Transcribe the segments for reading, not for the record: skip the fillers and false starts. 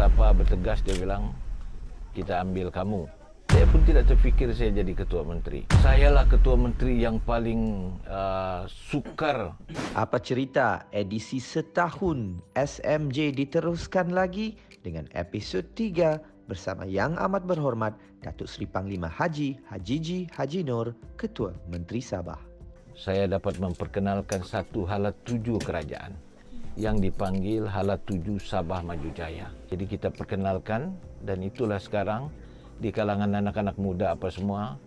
betapa bertegas dia bilang, kita ambil kamu. Saya pun tidak terfikir saya jadi ketua menteri. Sayalah ketua menteri yang paling sukar. Apa cerita edisi setahun SMJ diteruskan lagi dengan episod 3 bersama Yang Amat Berhormat Datuk Seri Panglima Haji Hajiji Haji Nur, Ketua Menteri Sabah. Saya dapat memperkenalkan satu hala tuju kerajaan yang dipanggil hala tuju Sabah Maju Jaya. Jadi kita perkenalkan, dan itulah sekarang di kalangan anak-anak muda apa semua,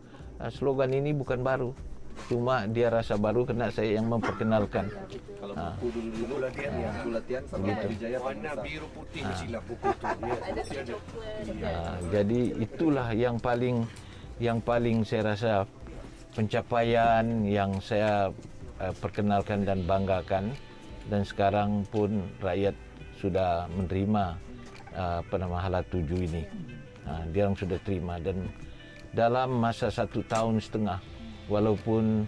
slogan ini bukan baru. Cuma dia rasa baru kerana saya yang memperkenalkan. Kalau buku dulu latihan Sabah Maju Jaya warna biru putih silah buku tu. Jadi itulah yang paling saya rasa pencapaian yang saya perkenalkan dan banggakan, dan sekarang pun rakyat sudah menerima hala tuju ini. Dia orang sudah terima, dan dalam masa 1 tahun setengah, walaupun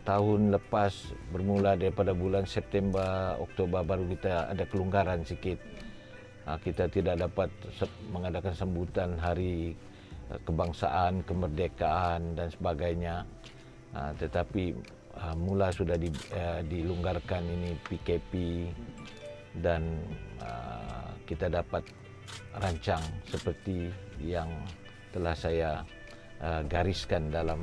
tahun lepas bermula daripada bulan September, Oktober baru kita ada kelonggaran sikit. Kita tidak dapat mengadakan sambutan hari kebangsaan, kemerdekaan dan sebagainya. Tetapi mula sudah dilonggarkan ini PKP, dan kita dapat rancang seperti yang telah saya gariskan dalam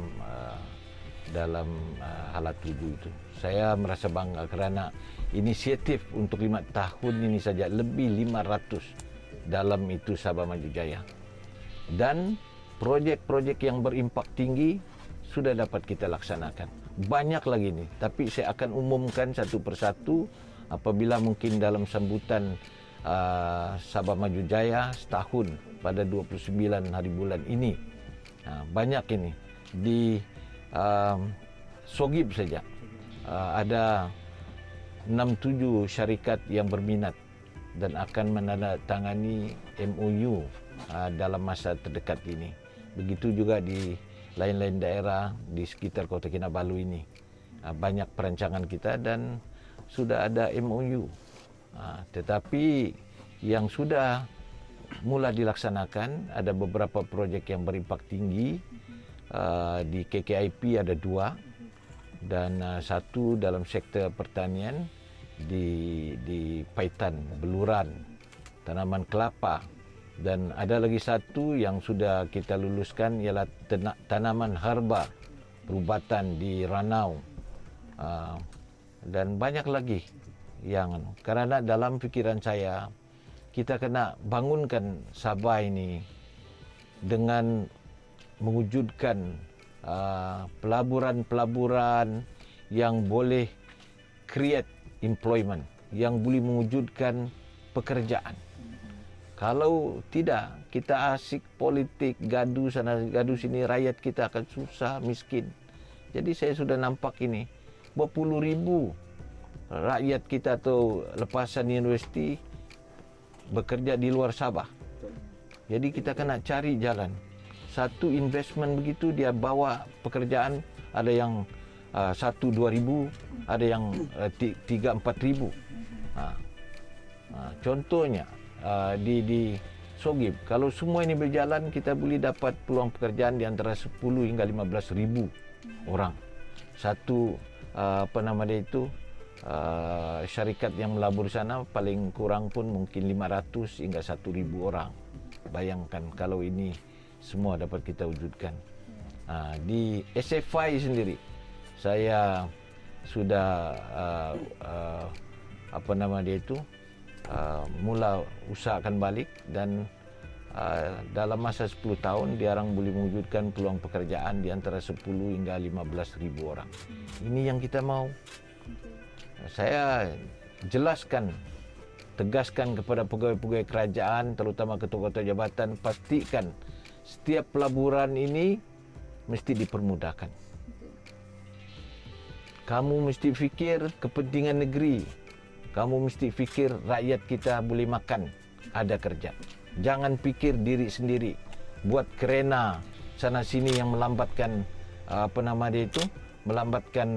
hala tuju itu. Saya merasa bangga kerana inisiatif untuk 5 tahun ini saja lebih 500 dalam itu Sabah Maju Jaya. Dan projek-projek yang berimpak tinggi sudah dapat kita laksanakan. Banyak lagi ni, tapi saya akan umumkan satu persatu apabila mungkin dalam sambutan Sabah Maju Jaya setahun pada 29 hari bulan ini. Banyak ini. Di Sogib saja ada 6-7 syarikat yang berminat dan akan menandatangani MOU dalam masa terdekat ini. Begitu juga di lain-lain daerah di sekitar Kota Kinabalu ini. Banyak perancangan kita dan sudah ada MOU. Tetapi yang sudah mula dilaksanakan ada beberapa projek yang berimpak tinggi. Di KKIP ada 2 dan 1 dalam sektor pertanian di Paitan, Beluran, tanaman kelapa, dan ada lagi 1 yang sudah kita luluskan ialah tanaman herba perubatan di Ranau, dan banyak lagi yang kerana dalam fikiran saya kita kena bangunkan Sabah ini dengan mewujudkan pelaburan-pelaburan yang boleh create employment, yang boleh mewujudkan pekerjaan. Kalau tidak, kita asik politik, gaduh sana gaduh sini, rakyat kita akan susah, miskin. Jadi saya sudah nampak ini, berpuluh ribu rakyat kita atau lepasan universiti bekerja di luar Sabah. Jadi kita kena cari jalan. Satu investment begitu dia bawa pekerjaan, ada yang 1-2 ribu, ada yang 3-4 ribu. Contohnya di Sogib, kalau semua ini berjalan, kita boleh dapat peluang pekerjaan di antara 10 hingga 15 ribu orang. Satu syarikat yang melabur sana paling kurang pun mungkin 500 hingga 1,000 orang. Bayangkan kalau ini semua dapat kita wujudkan. Di SFI sendiri saya sudah mula usahakan balik, dan dalam masa 10 tahun dia orang boleh mewujudkan peluang pekerjaan di antara 10 hingga 15 ribu orang. Ini yang kita mau. Saya jelaskan, tegaskan kepada pegawai-pegawai kerajaan, terutama ketua-ketua jabatan, pastikan setiap pelaburan ini mesti dipermudahkan. Kamu mesti fikir kepentingan negeri. Kamu mesti fikir rakyat kita boleh makan, ada kerja. Jangan fikir diri sendiri. Buat kerena sana sini yang melambatkan melambatkan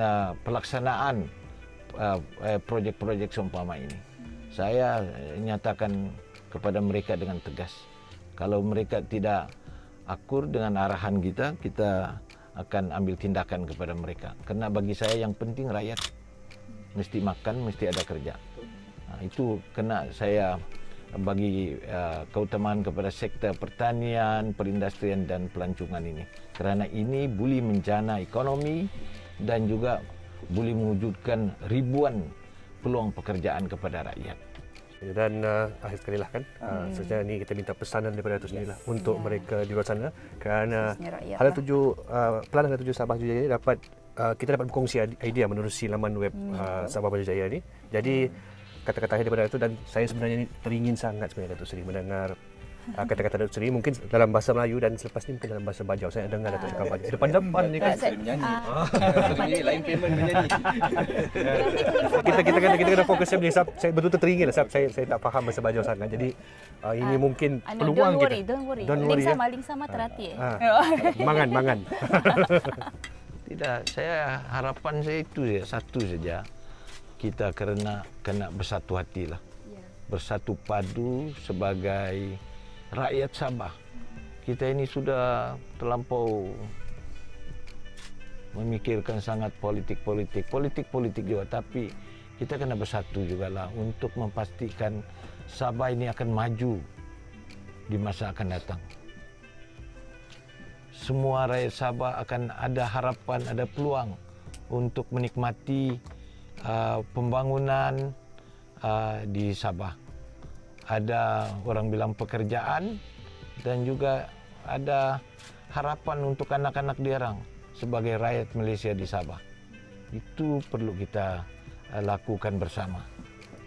pelaksanaan projek-projek seumpama ini. Saya nyatakan kepada mereka dengan tegas. Kalau mereka tidak akur dengan arahan kita, kita akan ambil tindakan kepada mereka. Karena bagi saya yang penting rakyat mesti makan, mesti ada kerja. Itu kena saya bagi keutamaan kepada sektor pertanian, perindustrian dan pelancongan ini. Kerana ini boleh menjana ekonomi dan juga boleh mewujudkan ribuan peluang pekerjaan kepada rakyat. Dan akhir sekali lah kan, sebenarnya ni kita minta pesanan daripada Datuk sendiri lah untuk mereka di luar sana, kerana hala tuju pelan hala tuju Sabah Maju Jaya dapat kita dapat berkongsi idea menerusi laman web Sabah Maju Jaya ni. Jadi kata-kata daripada itu, dan saya sebenarnya ni teringin sangat sebenarnya Datuk Seri mendengar kata-kata Datuk Seri mungkin dalam bahasa Melayu dan selepas ni mungkin dalam bahasa Bajau. Saya dengar Datuk cakap Bajau depan-depan ni kan. Saya menyanyi. Ini lain payment menyanyi. Kita kena fokus ni. Saya betul-betul teringin lah. Saya tak faham bahasa Bajau sangat. Jadi ini mungkin peluang kita. Don't worry. Link sama terhati. Mangan. Tidak, saya harapan saya itu satu saja. Kita kena bersatu hatilah. Bersatu padu sebagai rakyat Sabah. Kita ini sudah terlampau memikirkan sangat politik juga, tapi kita kena bersatu jugalah untuk memastikan Sabah ini akan maju di masa akan datang. Semua rakyat Sabah akan ada harapan, ada peluang untuk menikmati pembangunan di Sabah. Ada orang bilang pekerjaan dan juga ada harapan untuk anak-anak diorang sebagai rakyat Malaysia di Sabah. Itu perlu kita lakukan bersama.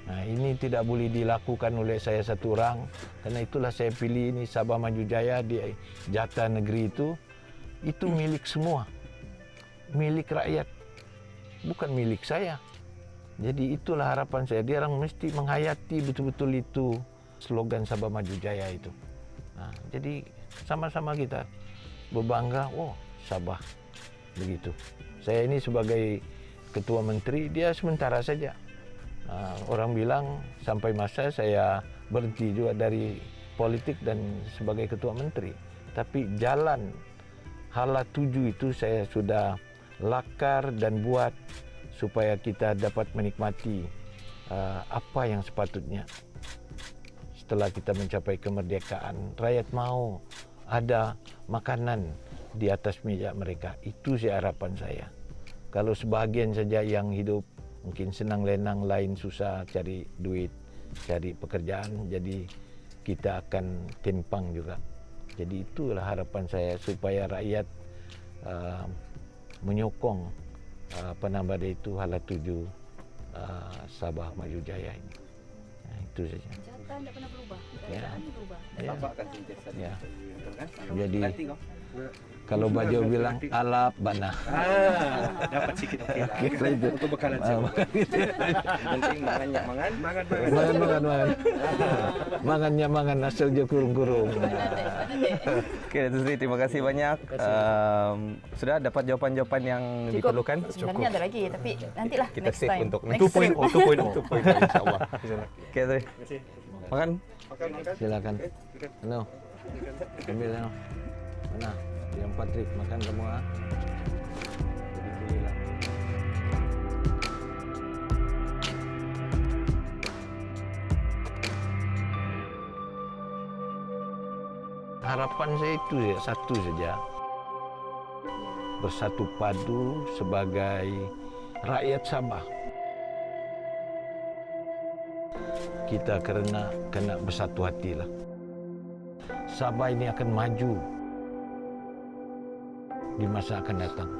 Nah, ini tidak boleh dilakukan oleh saya satu orang, karena itulah saya pilih ini Sabah Maju Jaya di jatah negeri itu milik semua. Milik rakyat. Bukan milik saya. Jadi itulah harapan saya. Dia orang mesti menghayati betul-betul itu slogan Sabah Maju Jaya itu. Nah, jadi sama-sama kita berbangga, Sabah begitu. Saya ini sebagai ketua menteri, dia sementara saja. Orang bilang sampai masa saya berhenti juga dari politik dan sebagai ketua menteri. Tapi jalan hala tuju itu saya sudah lakar dan buat supaya kita dapat menikmati apa yang sepatutnya. Setelah kita mencapai kemerdekaan, rakyat mau ada makanan di atas meja mereka. Itu sih harapan saya. Kalau sebahagian saja yang hidup mungkin senang lenang, lain susah cari duit, cari pekerjaan, jadi kita akan timpang juga. Jadi itulah harapan saya supaya rakyat menyokong penambah itu hala tuju Sabah Maju Jaya ini. Itu saja. Jatah tidak pernah berubah. Ya. Berubah. Sabah akan sentiasa. Ya. Kan? Jadi Nanti kau. kalau Bajau bilang alap bana. Dapat sikit okey lah. Kira itu. Untuk bekalan saya. Penting makannya mangan. Mangannya mangan asal je kurung-kurung. Okey, Datuk Seri, terima kasih banyak. Sudah dapat jawapan-jawapan yang diperlukan. Sebenarnya ada lagi, tapi nantilah Kita next save time. untuk Next time. 2.0 insya-Allah. Okey, Seri. Makan. Silakan. Ano? Ambil ano? Mana? Yang Patrick makan semua. Jadi belilah. Harapan saya itu satu saja. Bersatu padu sebagai rakyat Sabah. Kita kena bersatu hatilah. Sabah ini akan maju di masa akan datang.